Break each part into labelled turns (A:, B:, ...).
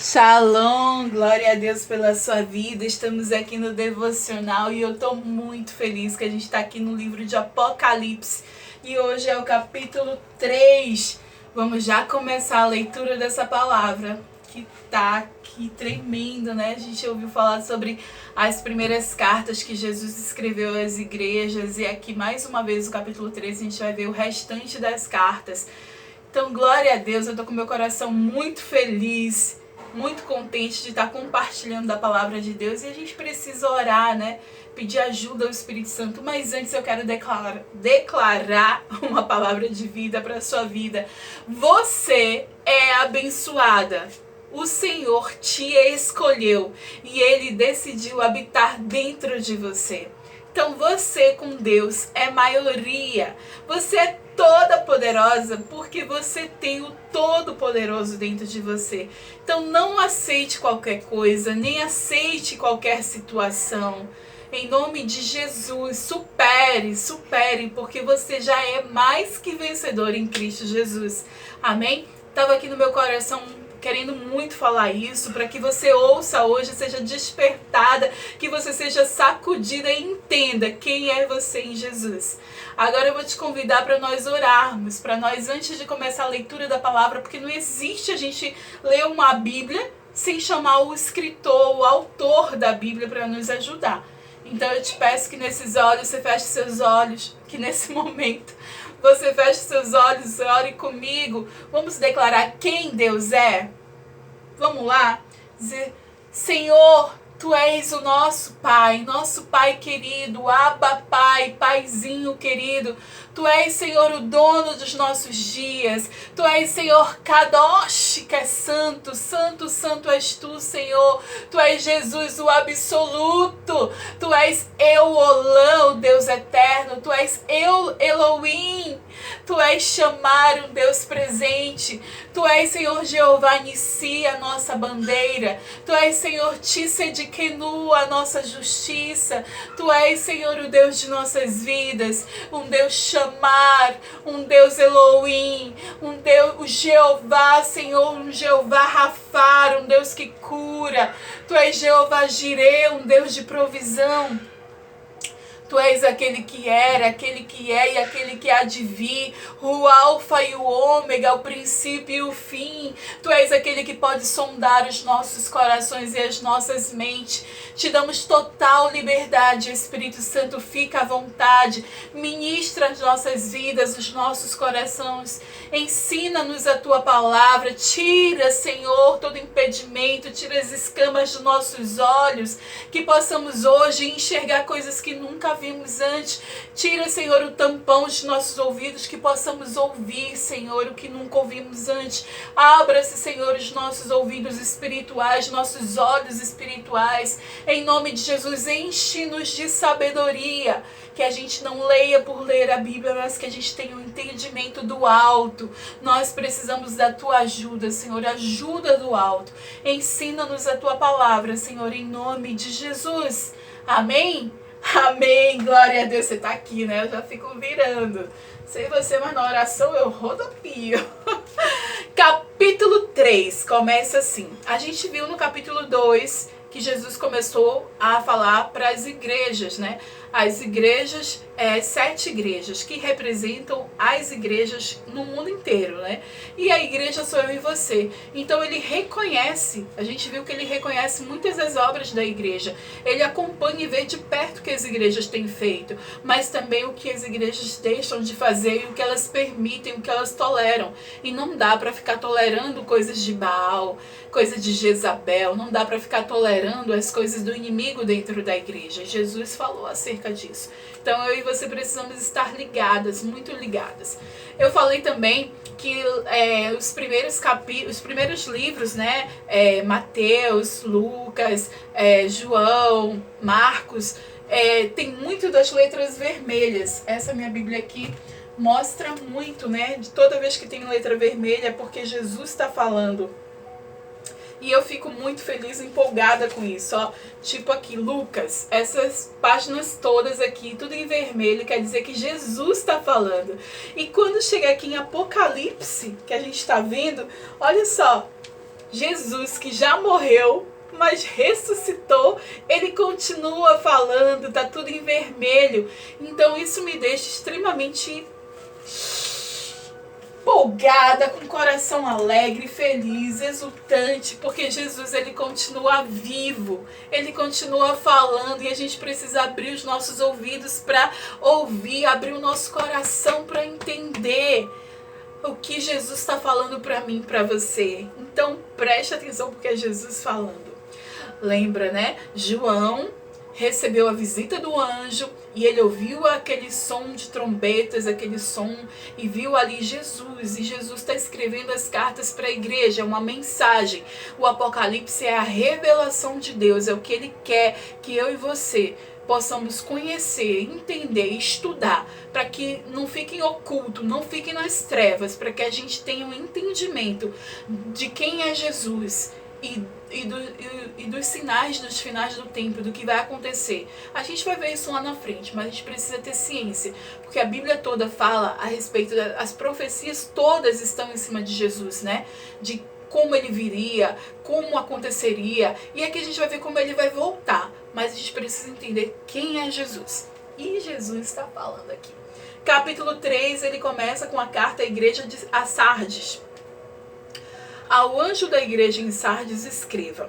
A: Shalom, glória a Deus pela sua vida. Estamos aqui no Devocional e eu estou muito feliz que a gente está aqui no livro de Apocalipse. E hoje é o capítulo 3. Vamos já começar a leitura dessa palavra, que tá aqui tremendo, né? A gente ouviu falar sobre as primeiras cartas que Jesus escreveu às igrejas. E aqui, mais uma vez, no capítulo 3, a gente vai ver o restante das cartas. Então, glória a Deus, eu estou com meu coração muito feliz, muito contente de estar compartilhando da palavra de Deus. E a gente precisa orar, né? Pedir ajuda ao Espírito Santo. Mas antes eu quero declarar uma palavra de vida para a sua vida. Você é abençoada. O Senhor te escolheu e Ele decidiu habitar dentro de você. Então você com Deus é maioria. Você é toda poderosa porque você tem o Todo-Poderoso dentro de você. Então não aceite qualquer coisa, nem aceite qualquer situação. Em nome de Jesus, supere, porque você já é mais que vencedor em Cristo Jesus. Amém? Estava aqui no meu coração querendo muito falar isso, para que você ouça hoje, seja despertada, que você seja sacudida e entenda quem é você em Jesus. Agora eu vou te convidar para nós orarmos, para nós, antes de começar a leitura da palavra, porque não existe a gente ler uma Bíblia sem chamar o escritor, o autor da Bíblia para nos ajudar. Então eu te peço que nesses olhos, você feche seus olhos, que nesse momento você feche seus olhos, ore comigo. Vamos declarar quem Deus é? Vamos lá? Dizer: Senhor, Tu és o nosso Pai querido, Abba Pai, Paizinho querido. Tu és, Senhor, o dono dos nossos dias. Tu és, Senhor, Kadosh, que é santo, santo, santo és Tu, Senhor. Tu és Jesus, o absoluto. Tu és Eu-Olã, o Deus eterno. Tu és Elohim. Tu és Chamar, um Deus presente. Tu és, Senhor, Jeová Nissi, a nossa bandeira. Tu és, Senhor, Tsedkenu, a nossa justiça. Tu és, Senhor, o Deus de nossas vidas. Um Deus Chamar, um Deus Elohim, um Deus, o Jeová, Senhor, um Jeová Rafar, um Deus que cura. Tu és Jeová Jireh, um Deus de provisão. Tu és aquele que era, aquele que é e aquele que há de vir, o alfa e o ômega, o princípio e o fim. Tu és aquele que pode sondar os nossos corações e as nossas mentes. Te damos total liberdade, Espírito Santo, fica à vontade. Ministra as nossas vidas, os nossos corações. Ensina-nos a Tua palavra. Tira, Senhor, todo impedimento, tira as escamas dos nossos olhos, que possamos hoje enxergar coisas que nunca vimos antes. Tira, Senhor, o tampão de nossos ouvidos, que possamos ouvir, Senhor, o que nunca ouvimos antes. Abra-se, Senhor, os nossos ouvidos espirituais, nossos olhos espirituais. Em nome de Jesus, enche-nos de sabedoria. Que a gente não leia por ler a Bíblia, mas que a gente tenha um entendimento do alto. Nós precisamos da Tua ajuda, Senhor, ajuda do alto. Ensina-nos a Tua palavra, Senhor, em nome de Jesus. Amém? Amém, glória a Deus. Você tá aqui, né? Eu já fico virando. Sei você, mas na oração eu rodopio. Capítulo 3 começa assim. A gente viu no capítulo 2 que Jesus começou a falar para as igrejas, né? As igrejas, 7 igrejas, que representam as igrejas no mundo inteiro, né? E a igreja sou eu e você. Então ele reconhece, a gente viu que ele reconhece muitas das obras da igreja. Ele acompanha e vê de perto o que as igrejas têm feito, mas também o que as igrejas deixam de fazer e o que elas permitem, o que elas toleram. E não dá para ficar tolerando coisas de Baal, coisas de Jezabel, não dá para ficar tolerando as coisas do inimigo dentro da igreja. Jesus falou acerca disso. Então eu e você precisamos estar ligadas, muito ligadas. Eu falei também que os primeiros livros, né, Mateus, Lucas, João, Marcos, tem muito das letras vermelhas. Essa minha Bíblia aqui mostra muito, né, de toda vez que tem letra vermelha é porque Jesus está falando. E eu fico muito feliz, empolgada com isso, ó. Tipo aqui, Lucas, essas páginas todas aqui, tudo em vermelho, quer dizer que Jesus está falando. E quando chega aqui em Apocalipse, que a gente está vendo, olha só, Jesus, que já morreu, mas ressuscitou, ele continua falando, tá tudo em vermelho. Então isso me deixa extremamente empolgada, com o coração alegre, feliz, exultante, porque Jesus, ele continua vivo, ele continua falando, e a gente precisa abrir os nossos ouvidos para ouvir, abrir o nosso coração para entender o que Jesus está falando para mim, para você. Então preste atenção, porque é Jesus falando. Lembra, né? João recebeu a visita do anjo e ele ouviu aquele som de trombetas, aquele som, e viu ali Jesus. E Jesus está escrevendo as cartas para a igreja, é uma mensagem. O Apocalipse é a revelação de Deus, é o que ele quer que eu e você possamos conhecer, entender, estudar, para que não fiquem oculto, não fiquem nas trevas, para que a gente tenha um entendimento de quem é Jesus e dos sinais, dos finais do tempo, do que vai acontecer. A gente vai ver isso lá na frente, mas a gente precisa ter ciência, porque a Bíblia toda fala a respeito as profecias todas estão em cima de Jesus, né? De como ele viria, como aconteceria, e aqui a gente vai ver como ele vai voltar, mas a gente precisa entender quem é Jesus. E Jesus está falando aqui. Capítulo 3, ele começa com a carta à igreja a Sardes. Ao anjo da igreja em Sardes escreva: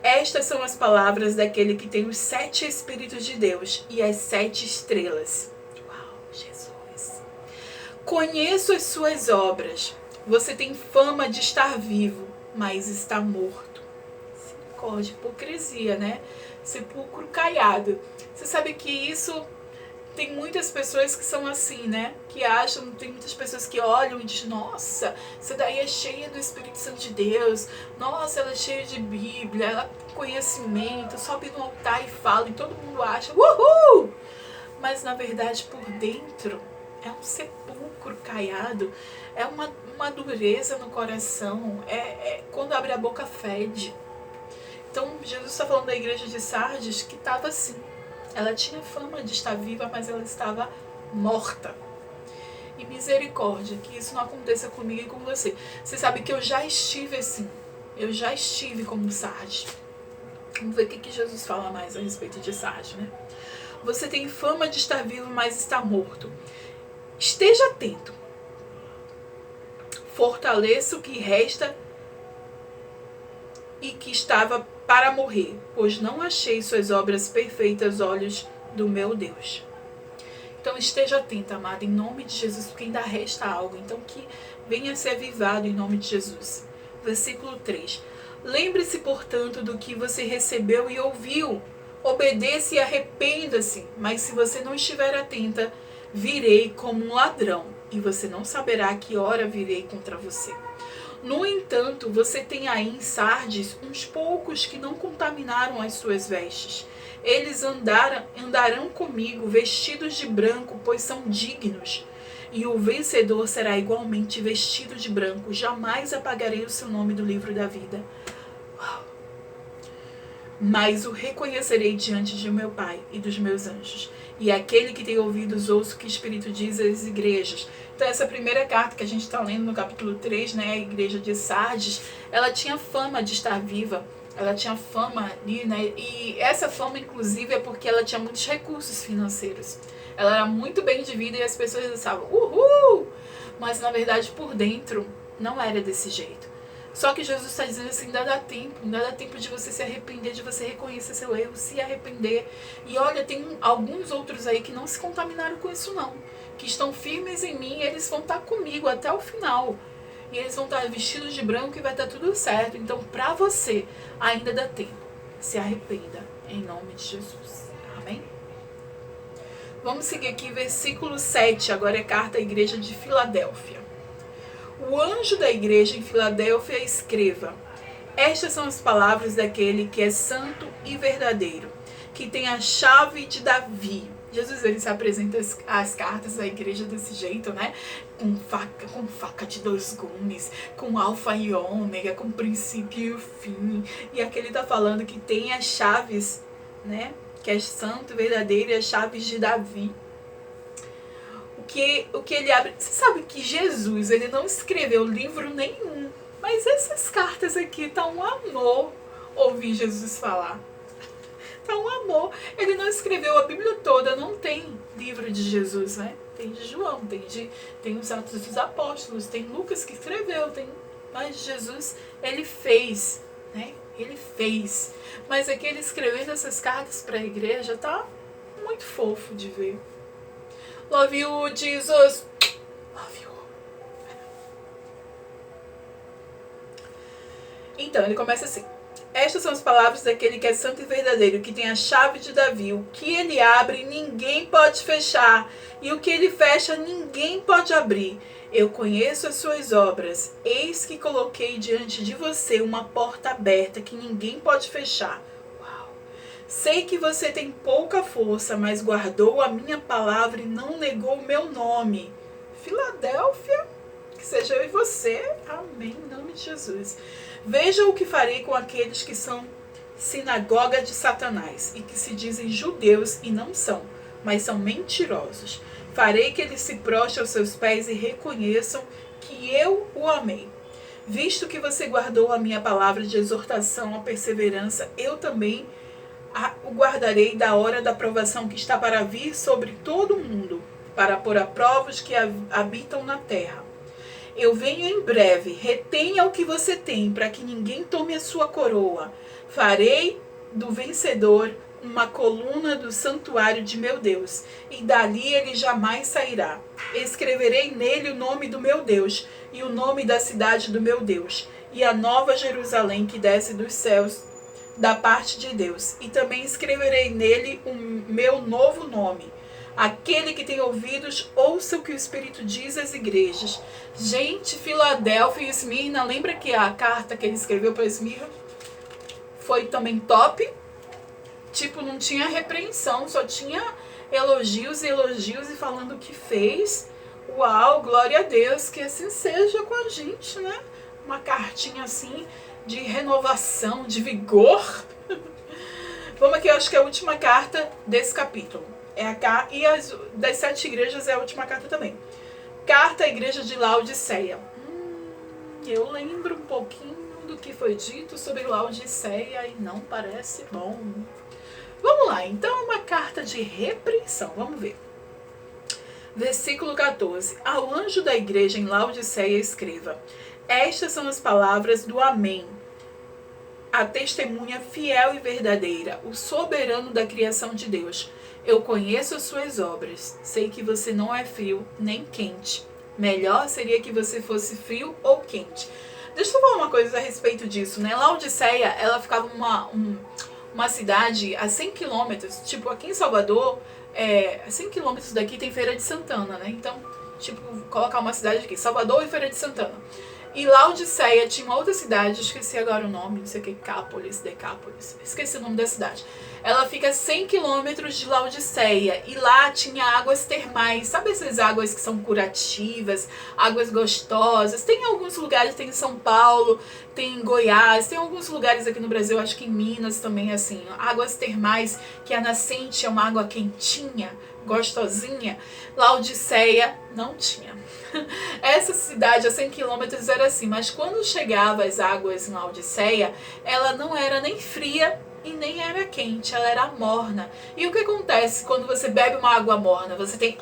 A: estas são as palavras daquele que tem os 7 Espíritos de Deus e as 7 estrelas. Uau, Jesus! Conheço as suas obras. Você tem fama de estar vivo, mas está morto. Misericórdia, hipocrisia, né? Sepulcro caiado. Você sabe que isso... Tem muitas pessoas que são assim, né? Que acham, tem muitas pessoas que olham e dizem: nossa, essa daí é cheia do Espírito Santo de Deus. Nossa, ela é cheia de Bíblia, ela tem conhecimento, sobe no altar e fala, e todo mundo acha, uhul! Mas na verdade, por dentro, é um sepulcro caiado, é uma dureza no coração, quando abre a boca fede. Então, Jesus está falando da igreja de Sardes que estava assim. Ela tinha fama de estar viva, mas ela estava morta. E misericórdia, que isso não aconteça comigo e com você. Você sabe que eu já estive assim. Eu já estive como Sardes. Vamos ver o que Jesus fala mais a respeito de Sardes, né? Você tem fama de estar vivo, mas está morto. Esteja atento. Fortaleça o que resta e que estava para morrer, pois não achei suas obras perfeitas aos olhos do meu Deus. Então esteja atento, amado, em nome de Jesus, porque ainda resta algo. Então que venha a ser avivado em nome de Jesus. Versículo 3. Lembre-se, portanto, do que você recebeu e ouviu. Obedeça e arrependa-se. Mas se você não estiver atenta, virei como um ladrão, e você não saberá a que hora virei contra você. No entanto, você tem aí em Sardes uns poucos que não contaminaram as suas vestes. Eles andarão comigo vestidos de branco, pois são dignos. E o vencedor será igualmente vestido de branco. Jamais apagarei o seu nome do livro da vida. Uau. Mas o reconhecerei diante de meu Pai e dos meus anjos. E aquele que tem ouvidos, ouça o que o Espírito diz às igrejas. Então essa primeira carta que a gente está lendo no capítulo 3, né, a igreja de Sardes, ela tinha fama de estar viva, ela tinha fama ali, né, e essa fama inclusive é porque ela tinha muitos recursos financeiros. Ela era muito bem de vida e as pessoas pensavam, uhul! Mas na verdade por dentro não era desse jeito. Só que Jesus está dizendo assim, ainda dá tempo de você se arrepender, de você reconhecer seu erro, se arrepender. E olha, tem alguns outros aí que não se contaminaram com isso não, que estão firmes em mim, eles vão estar comigo até o final. E eles vão estar vestidos de branco e vai estar tudo certo. Então, para você, ainda dá tempo. Se arrependa, em nome de Jesus. Amém? Vamos seguir aqui, versículo 7, agora é carta à igreja de Filadélfia. O anjo da igreja em Filadélfia escreva: estas são as palavras daquele que é santo e verdadeiro, que tem a chave de Davi. Jesus, ele se apresenta as cartas da igreja desse jeito, né? Com faca de 2 gumes, com alfa e ômega, com princípio e o fim. E aqui ele está falando que tem as chaves, né? Que é santo e verdadeiro e as chaves de Davi. O que ele abre... Você sabe que Jesus, ele não escreveu livro nenhum. Mas essas cartas aqui tá um amor ouvir Jesus falar. Tá um amor. Ele não escreveu a Bíblia toda, não tem livro de Jesus, né? Tem de João, tem os Atos dos Apóstolos, tem Lucas que escreveu, mas Jesus, ele fez, né? Ele fez. Mas aqui ele escrevendo essas cartas para a igreja tá muito fofo de ver. Love you, Jesus. Love you. Então, ele começa assim. Estas são as palavras daquele que é santo e verdadeiro, que tem a chave de Davi. O que ele abre, ninguém pode fechar. E o que ele fecha, ninguém pode abrir. Eu conheço as suas obras. Eis que coloquei diante de você uma porta aberta que ninguém pode fechar. Uau! Sei que você tem pouca força, mas guardou a minha palavra e não negou o meu nome. Filadélfia, que seja eu e você. Amém, em nome de Jesus. Veja o que farei com aqueles que são sinagoga de Satanás e que se dizem judeus e não são, mas são mentirosos. Farei que eles se prostrem aos seus pés e reconheçam que eu o amei. Visto que você guardou a minha palavra de exortação, a perseverança, eu também o guardarei da hora da provação que está para vir sobre todo o mundo, para pôr a prova os que habitam na terra. Eu venho em breve, retenha o que você tem, para que ninguém tome a sua coroa. Farei do vencedor uma coluna do santuário de meu Deus, e dali ele jamais sairá. Escreverei nele o nome do meu Deus, e o nome da cidade do meu Deus, e a nova Jerusalém que desce dos céus, da parte de Deus. E também escreverei nele o meu novo nome. Aquele que tem ouvidos, ouça o que o Espírito diz às igrejas. Gente, Filadélfia e Esmirna, lembra que a carta que ele escreveu para Esmirna foi também top? Tipo, não tinha repreensão, só tinha elogios e elogios e falando o que fez. Uau, glória a Deus, que assim seja com a gente, né? Uma cartinha assim de renovação, de vigor. Vamos aqui, eu acho que é a última carta desse capítulo. E das 7 igrejas é a última carta também. Carta à igreja de Laodiceia. Eu lembro um pouquinho do que foi dito sobre Laodiceia e não parece bom. Vamos lá, então é uma carta de repreensão. Vamos ver. Versículo 14. Ao anjo da igreja em Laodiceia escreva: estas são as palavras do Amém, a testemunha fiel e verdadeira, o soberano da criação de Deus. Eu conheço as suas obras, sei que você não é frio nem quente. Melhor seria que você fosse frio ou quente. Deixa eu falar uma coisa a respeito disso, né? Laodiceia, ela ficava uma cidade a 100 quilômetros, tipo aqui em Salvador, a 100 quilômetros daqui tem Feira de Santana, né? Então, tipo, colocar uma cidade aqui, Salvador e Feira de Santana. E Laodiceia tinha uma outra cidade, esqueci agora o nome, não sei o que, Decápolis, esqueci o nome da cidade. Ela fica a 100 quilômetros de Laodiceia e lá tinha águas termais, sabe essas águas que são curativas, águas gostosas? Tem alguns lugares, tem em São Paulo, tem em Goiás, tem alguns lugares aqui no Brasil, acho que em Minas também, assim, águas termais, que a nascente é uma água quentinha, gostosinha. Laodiceia não tinha. Essa cidade a 100 quilômetros era assim, mas quando chegava as águas em Laodiceia, ela não era nem fria e nem era quente, ela era morna. E o que acontece quando você bebe uma água morna? Você tem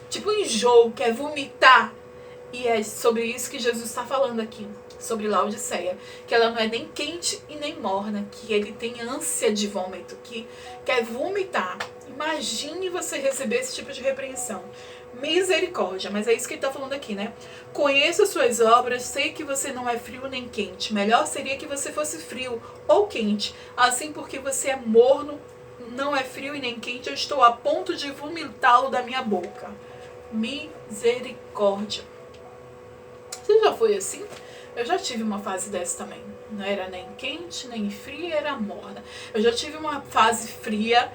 A: tipo um enjoo, quer vomitar. E é sobre isso que Jesus está falando aqui, sobre Laodiceia, que ela não é nem quente e nem morna, que ele tem ânsia de vômito, que quer vomitar. Imagine você receber esse tipo de repreensão. Misericórdia, mas é isso que ele está falando aqui, né? Conheço as suas obras, sei que você não é frio nem quente. Melhor seria que você fosse frio ou quente. Assim, porque você é morno, não é frio e nem quente, eu estou a ponto de vomitá-lo da minha boca. Misericórdia. Você já foi assim? Eu já tive uma fase dessa também. Não era nem quente, nem fria, era morna. Eu já tive uma fase fria,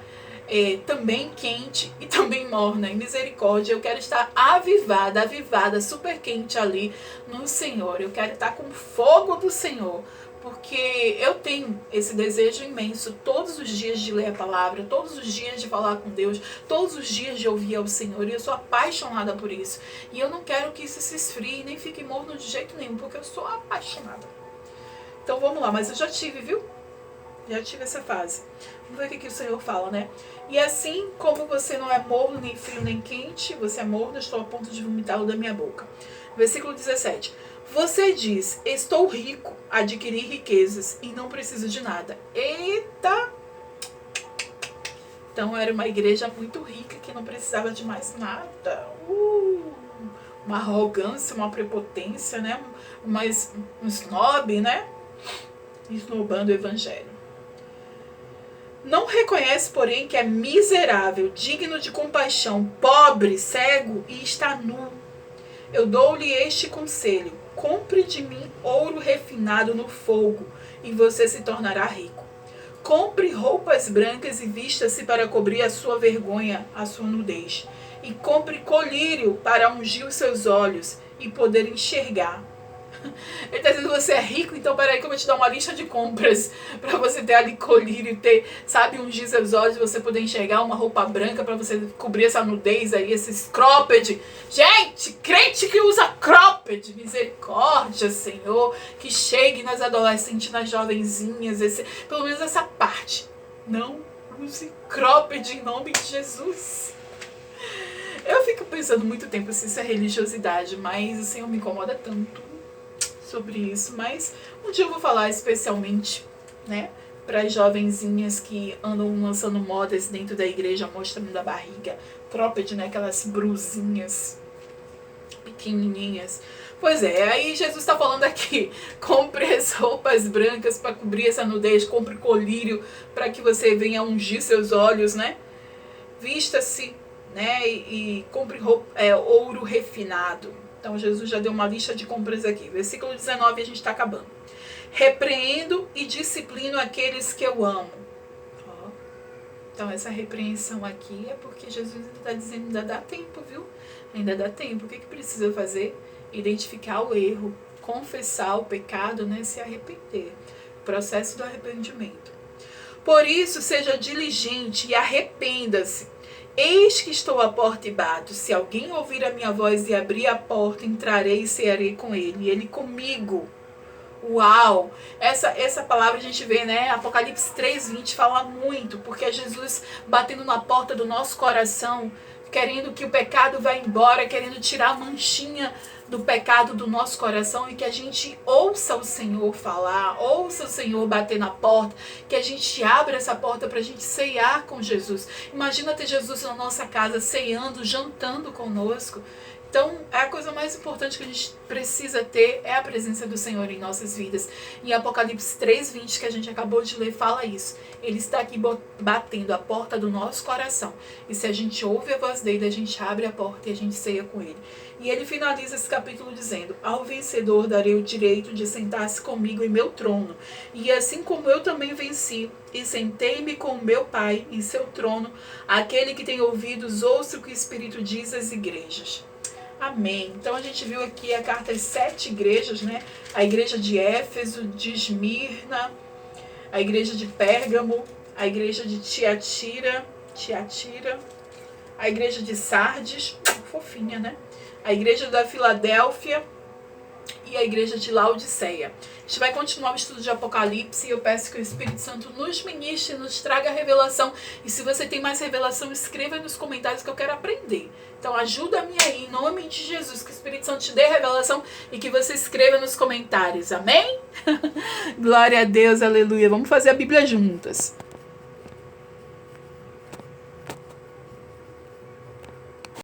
A: também quente e também morna. E misericórdia, eu quero estar avivada, super quente ali no Senhor. Eu quero estar com fogo do Senhor. porque eu tenho esse desejo imenso todos os dias de ler a palavra, todos os dias de falar com Deus, todos os dias de ouvir ao Senhor, e eu sou apaixonada por isso. E eu não quero que isso se esfrie, nem fique morno de jeito nenhum, porque eu sou apaixonada. Então vamos lá, mas eu já tive, viu? Já tive essa fase. Vamos ver o que o Senhor fala, né? E assim como você não é morno, nem frio, nem quente, você é morno, estou a ponto de vomitá-lo da minha boca. Versículo 17. Você diz, estou rico, adquiri riquezas e não preciso de nada. Eita! Então era uma igreja muito rica que não precisava de mais nada. Uma arrogância, uma prepotência, né? Um snob, né? Esnobando o evangelho. Não reconhece, porém, que é miserável, digno de compaixão, pobre, cego e está nu. Eu dou-lhe este conselho: compre de mim ouro refinado no fogo, e você se tornará rico. Compre roupas brancas e vista-se para cobrir a sua vergonha, a sua nudez. E compre colírio para ungir os seus olhos e poder enxergar. Ele está dizendo, você é rico, então peraí que eu vou te dar uma lista de compras para você ter ali colírio, ter, sabe, ungir seus olhos, você poder enxergar, uma roupa branca para você cobrir essa nudez aí, esses cropped. Gente, crente que usa cropped, misericórdia, Senhor, que chegue nas adolescentes, nas jovenzinhas, pelo menos essa parte. Não use cropped em nome de Jesus. Eu fico pensando muito tempo se isso é religiosidade, mas o Senhor me incomoda tanto sobre isso, mas um dia eu vou falar especialmente, né, para as jovenzinhas que andam lançando modas dentro da igreja, mostrando a barriga, cropped, né, aquelas brusinhas pequenininhas. Pois é, aí Jesus está falando aqui, compre as roupas brancas para cobrir essa nudez, compre colírio para que você venha ungir seus olhos, né, vista-se, né, e compre ouro refinado. Então, Jesus já deu uma lista de compras aqui. Versículo 19, a gente está acabando. Repreendo e disciplino aqueles que eu amo. Ó. Então, essa repreensão aqui é porque Jesus está dizendo, ainda dá tempo, viu? Ainda dá tempo. O que precisa fazer? Identificar o erro, confessar o pecado, né? Se arrepender. Processo do arrependimento. Por isso, seja diligente e arrependa-se. Eis que estou à porta e bato. Se alguém ouvir a minha voz e abrir a porta, entrarei e cearei com ele. E ele comigo. Uau! Essa palavra a gente vê, né? Apocalipse 3:20 fala muito, porque é Jesus batendo na porta do nosso coração, querendo que o pecado vá embora, querendo tirar a manchinha do pecado do nosso coração e que a gente ouça o Senhor falar, ouça o Senhor bater na porta, que a gente abra essa porta para a gente ceiar com Jesus. Imagina ter Jesus na nossa casa, ceando, jantando conosco. Então, a coisa mais importante que a gente precisa ter é a presença do Senhor em nossas vidas. Em Apocalipse 3:20, que a gente acabou de ler, fala isso. Ele está aqui batendo a porta do nosso coração. E se a gente ouve a voz dele, a gente abre a porta e a gente ceia com ele. E ele finaliza esse capítulo dizendo: ao vencedor darei o direito de sentar-se comigo em meu trono. E assim como eu também venci e sentei-me com o meu Pai em seu trono, aquele que tem ouvidos ouça o que o Espírito diz às igrejas. Amém. Então a gente viu aqui a carta às 7 igrejas, né? A igreja de Éfeso, de Esmirna, a igreja de Pérgamo, a igreja de Tiatira, a igreja de Sardes, fofinha, né? A igreja da Filadélfia e a igreja de Laodiceia. A gente vai continuar o estudo de Apocalipse e eu peço que o Espírito Santo nos ministre, nos traga a revelação. E se você tem mais revelação, escreva nos comentários que eu quero aprender. Então ajuda-me aí, em nome de Jesus, que o Espírito Santo te dê revelação e que você escreva nos comentários. Amém? Glória a Deus, aleluia. Vamos fazer a Bíblia juntas.